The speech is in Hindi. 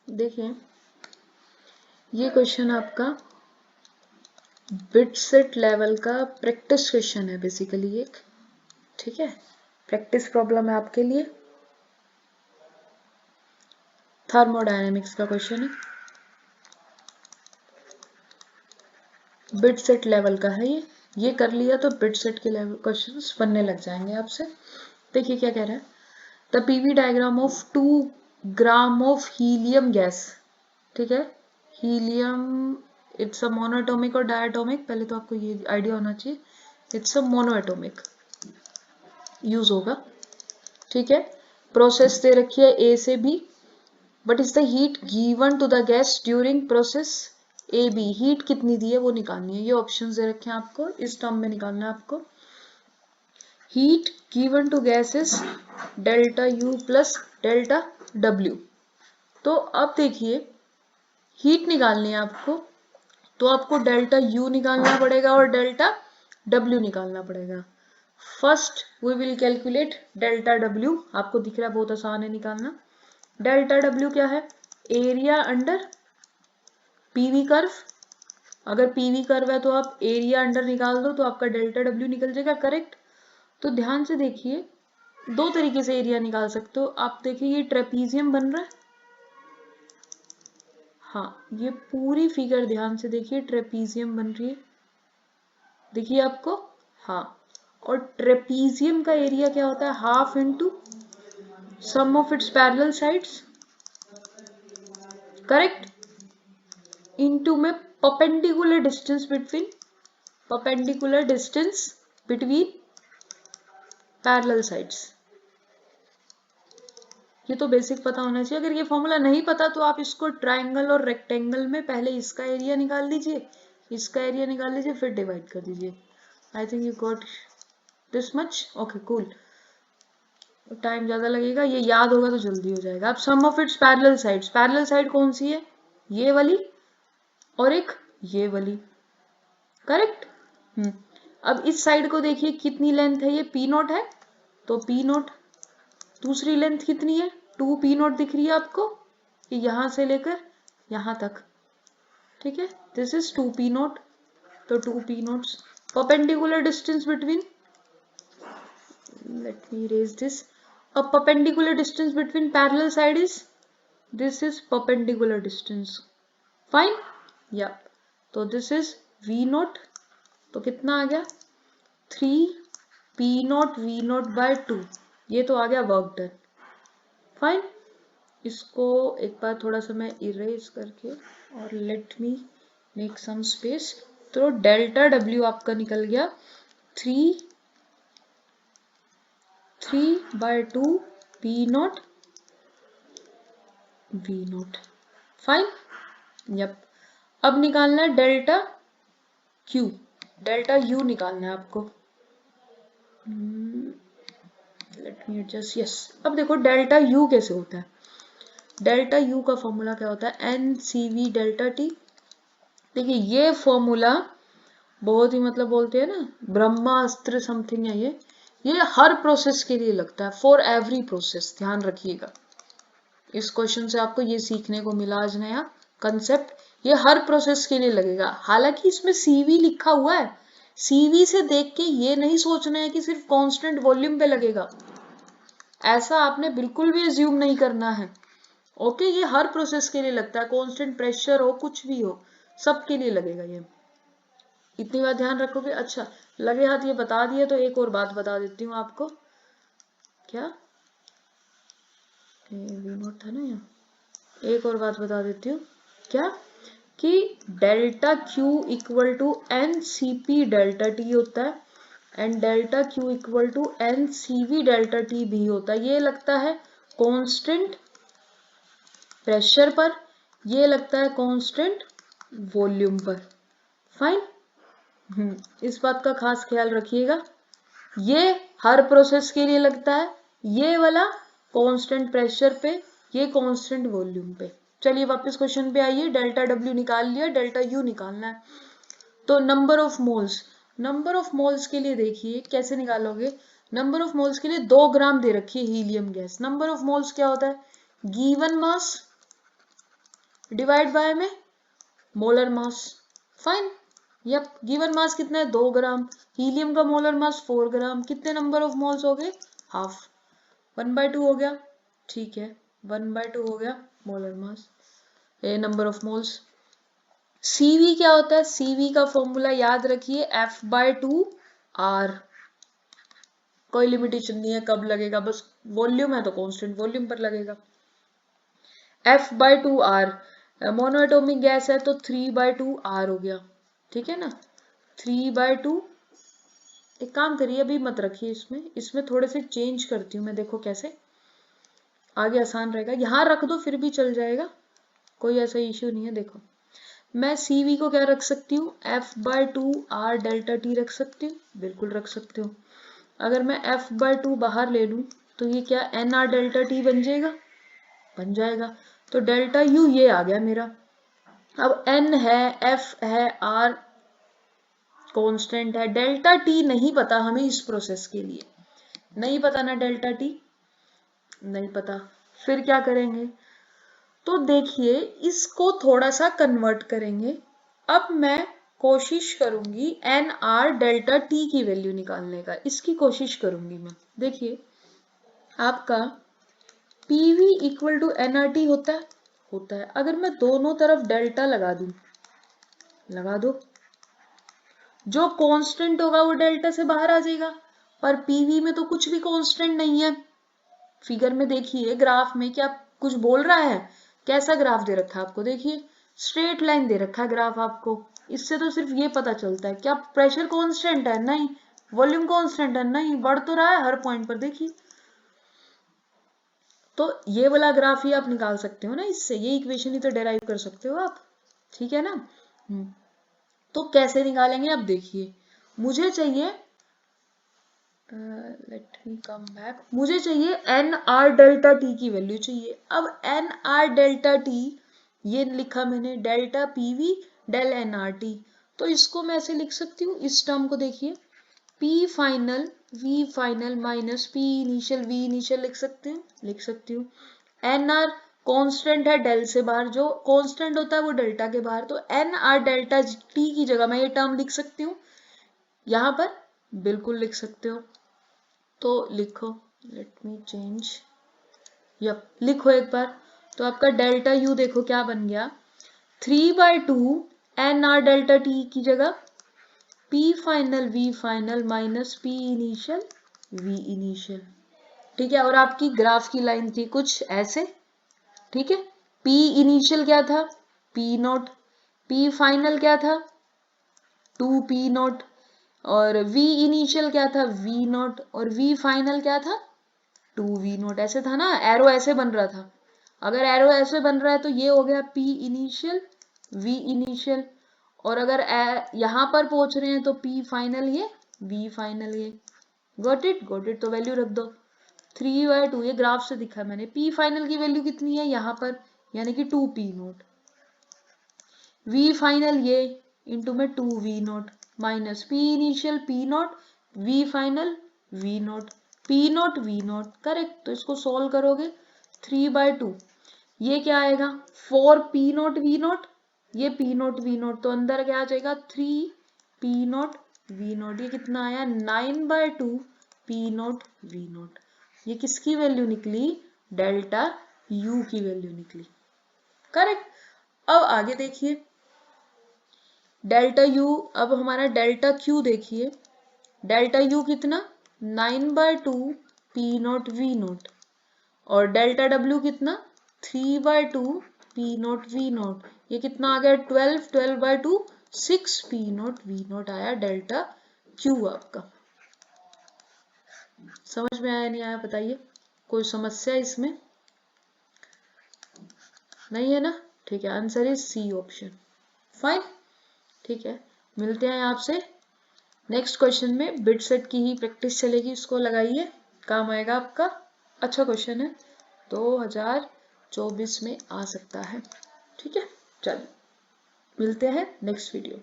देखिए ये क्वेश्चन आपका बिटसेट लेवल का प्रैक्टिस क्वेश्चन है बेसिकली एक, ठीक है, प्रैक्टिस प्रॉब्लम है आपके लिए, थर्मोडायनेमिक्स का क्वेश्चन है, बिटसेट लेवल का है ये कर लिया तो बिटसेट के लेवल क्वेश्चंस बनने लग जाएंगे आपसे। देखिए क्या कह रहा है, the PV diagram of 2 gram of helium gas, ठीक है, हीलियम इट्स अ मोनोएटॉमिक और डायटॉमिक, पहले तो आपको ये आइडिया होना चाहिए, इट्स अ मोनोएटॉमिक यूज होगा, ठीक है, प्रोसेस दे रखी है ए से B, but is the heat given to the gas during process A B, heat कितनी दी है वो निकालनी है, ये ऑप्शन दे रखे हैं आपको, इस टर्म में निकालना है आपको। Heat given to gas is delta U plus delta W, तो अब देखिए हीट निकालनी है आपको, तो आपको डेल्टा यू निकालना पड़ेगा और डेल्टा डब्ल्यू निकालना पड़ेगा। First we will calculate delta W, आपको दिख रहा है बहुत आसान है निकालना। डेल्टा डब्ल्यू क्या है, एरिया अंडर पीवी कर्व, अगर पीवी कर्व है तो आप एरिया अंडर निकाल दो तो आपका डेल्टा डब्ल्यू निकल जाएगा, करेक्ट। तो ध्यान से देखिए दो तरीके से एरिया निकाल सकते हो आप, देखिए ये ट्रेपीजियम बन रहा है, हाँ ये पूरी फिगर ध्यान से देखिए ट्रेपीजियम बन रही है, देखिए आपको, हाँ, और ट्रेपीजियम का एरिया क्या होता है, half into sum of its parallel sides, correct, into में perpendicular distance between parallel sides, ये तो बेसिक पता होना चाहिए। अगर ये फॉर्मूला नहीं पता तो आप इसको ट्रायंगल और रेक्टेंगल में पहले इसका एरिया निकाल लीजिए, इसका एरिया निकाल लीजिए, फिर डिवाइड कर दीजिए। I think you got this much, okay cool, time ज्यादा लगेगा, ये याद होगा तो जल्दी हो जाएगा। अब sum of its parallel sides, parallel side कौन सी है, ये वाली और एक ये वाली, करेक्ट। अब इस साइड को देखिए कितनी लेंथ है, ये पी नोट है, तो पी नोट, दूसरी लेंथ कितनी है, 2 पी नोट दिख रही है आपको, कि यहां से लेकर यहां तक, ठीक है, दिस इज 2 पी नोट, तो 2 P notes, perpendicular distance between, let me erase this, a perpendicular distance between parallel side is, this is perpendicular distance, fine, yeah, तो this is v नोट, तो कितना आ गया 3 p naught v naught by 2, ये तो आ गया वर्क डन, फाइन। इसको एक बार थोड़ा सा मैं इरेज करके और let me make some space, तो डेल्टा डब्ल्यू आपका निकल गया 3/2 P naught V naught, fine, yup. अब निकालना है डेल्टा क्यू, डेल्टा यू निकालना है आपको, लेट मी एडजस्ट, यस। अब देखो डेल्टा यू कैसे होता है, डेल्टा यू का फॉर्मूला क्या होता है, N C V delta T, देखिए ये फॉर्मूला बहुत ही मतलब बोलते हैं ना ब्रह्मास्त्र समथिंग है ये हर प्रोसेस के लिए लगता है, फॉर एवरी प्रोसेस, ध्यान रखिएगा, इस क्वेश्चन से आपको ये सीखने को मिला आज नया कंसेप्ट, ये हर प्रोसेस के लिए लगेगा, हालांकि इसमें सीवी लिखा हुआ है, सीवी से देख के ये नहीं सोचना है कि सिर्फ कांस्टेंट वॉल्यूम पे लगेगा, ऐसा आपने बिल्कुल भी अज्यूम नहीं करना है, ओके, ये हर प्रोसेस के लिए लगता है, कांस्टेंट प्रेशर हो कुछ भी हो सबके लिए लगेगा ये, इतनी बात ध्यान रखोगे। अच्छा लगे हाथ ये बता दिए, तो एक और बात बता देती हूँ आपको, क्या वी नोट था ना यहाँ, एक और बात बता देती हूँ, क्या कि delta Q equal to N C P delta T होता है, and delta Q equal to N C V delta T भी होता है, ये लगता है कांस्टेंट प्रेशर पर, ये लगता है कांस्टेंट वॉल्यूम पर, फाइन। इस बात का खास ख्याल रखिएगा, ये हर प्रोसेस के लिए लगता है, ये वाला कांस्टेंट प्रेशर पे, ये कांस्टेंट वॉल्यूम पे। चलिए वापस क्वेश्चन पे आइए, डेल्टा डब्ल्यू निकाल लिया, डेल्टा यू निकालना है, तो number of moles, number of moles के लिए देखिए कैसे निकालोगे, नंबर ऑफ मोल्स के लिए 2 ग्राम दे रखी है helium gas, number of moles क्या होता है, गिवन मास डिवाइड बाय में molar mass, fine. Yup, given mass कितना है 2 ग्राम, हीलियम का मोलर मास 4 ग्राम, कितने नंबर ऑफ मोल्स हो गए, हाफ, 1/2 हो गया, ठीक है, 1/2 हो गया मोलर मास, ये नंबर ऑफ मोल्स। सीवी क्या होता है, सीवी का फॉर्मूला याद रखिए F/2R, कोई लिमिटेशन नहीं है कब लगेगा, बस वॉल्यूम है तो कांस्टेंट वॉल्यूम पर लगेगा। F/2R, मोनोएटॉमिक गैस है तो 3/2R हो गया, ठीक है ना, 3/2। एक काम करिए अभी मत रखिए इसमें थोड़े से चेंज करती हूँ मैं, देखो कैसे आगे आसान रहेगा, यहाँ रख दो फिर भी चल जाएगा, कोई ऐसा इश्यू नहीं है। देखो मैं CV को क्या रख सकती हूँ, F/2R डेल्टा T रख सकती हूँ, बिल्कुल रख सकते हो। अगर मैं F/2 बाहर ले लूँ तो ये क्या NR डेल्टा T बन जाएगा, बन जाएगा। तो डेल्टा U ये आ गया मेरा। अब N है, F है, R कांस्टेंट है, डेल्टा T नहीं पता हमें इस प्रोसेस के लिए, नहीं पता ना डेल्टा T, नहीं पता, फिर क्या करेंगे, तो देखिए इसको थोड़ा सा कन्वर्ट करेंगे। अब मैं कोशिश करूंगी NR डेल्टा T की वैल्यू निकालने का, इसकी कोशिश करूंगी मैं। देखिए आपका PV इक्वल टू NRT होता है, होता है। अगर मैं दोनों तरफ डेल्टा लगा दूं, लगा दो, जो कांस्टेंट होगा वो डेल्टा से बाहर आ जाएगा, पर PV में तो कुछ भी कांस्टेंट नहीं है। फिगर में देखिए ग्राफ में क्या कुछ बोल रहा है, कैसा ग्राफ दे रखा है आपको, देखिए स्ट्रेट लाइन दे रखा है ग्राफ आपको, इससे तो सिर्फ ये पता चलता है क्या प्रेशर कांस्टेंट है, नहीं, वॉल्यूम कांस्टेंट है, नहीं, बढ़ तो रहा है हर पॉइंट पर, देखिए। तो ये वाला ग्राफ ही आप निकाल सकते हो ना, इससे ये इक्वेशन ही तो डेराइव कर सकते हो आप, ठीक है ना। तो कैसे निकालेंगे अब देखिए, मुझे चाहिए लेट मी कम बैक, मुझे चाहिए NR डेल्टा T की वैल्यू चाहिए। अब NR डेल्टा T ये लिखा मैंने डेल्टा PV डेल NRT, तो इसको मैं ऐसे लिख सकती हूँ, इस टर्म को देखिए P final V final minus P initial V initial लिख सकते हैं, लिख सकती हूँ। NR कांस्टेंट है डेल से बाहर, जो कांस्टेंट होता है वो डेल्टा के बाहर, तो NR डेल्टा T की जगह मैं ये टर्म लिख सकती हूँ, यहाँ पर बिल्कुल लिख सकते हो। तो लिखो, लेट मी चेंज, यप लिखो एक बार, तो आपका डेल्टा U देखो क्या बन गया, 3/2 NR डेल्टा T की जगह P final V final minus P initial V initial, ठीक है। और आपकी ग्राफ की लाइन थी कुछ ऐसे, ठीक है। P इनिशियल क्या था, P नॉट, P फाइनल क्या था 2P नॉट, और V इनिशियल क्या था V नॉट, और V फाइनल क्या था 2V नॉट, ऐसे था ना, एरो ऐसे बन रहा था। अगर एरो ऐसे बन रहा है तो ये हो गया P इनिशियल V इनिशियल, और अगर यहाँ पर पहुंच रहे हैं तो P फाइनल ये V फाइनल ये, गॉट इट, गॉट इट। तो वैल्यू रख दो 3/2, ये ग्राफ से दिखा मैंने। P फाइनल की वैल्यू कितनी है यहाँ पर, यानी कि 2P नॉट, V फाइनल ये इंटू में 2V not minus P initial P not V final V not, P not V not, correct. तो इसको सॉल्व करोगे 3/2, ये क्या आएगा 4P नॉट V नॉट, ये P नॉट V नॉट, तो अंदर क्या आ जाएगा 3P नॉट V नॉट, ये कितना आया 9/2 P नॉट V नॉट। ये किसकी वैल्यू निकली, डेल्टा U की वैल्यू निकली, करेक्ट। अब आगे देखिए डेल्टा U, अब हमारा डेल्टा Q देखिए, डेल्टा U कितना 9/2 P नॉट V नॉट, और डेल्टा W कितना 3/2 P नॉट V नॉट, ये कितना आ गया 12/2 6 P नॉट V नॉट आया डेल्टा Q आपका। समझ में आया नहीं आया बताइए, कोई समस्या इसमें नहीं है ना, ठीक है, answer is C option, fine, ठीक है। मिलते हैं आपसे नेक्स्ट क्वेश्चन में, बिट सेट की ही प्रैक्टिस चलेगी, इसको लगाइए, काम आएगा आपका, अच्छा क्वेश्चन है, 2024 में आ सकता है, ठीक है। चलिए मिलते हैं नेक्स्ट वीडियो।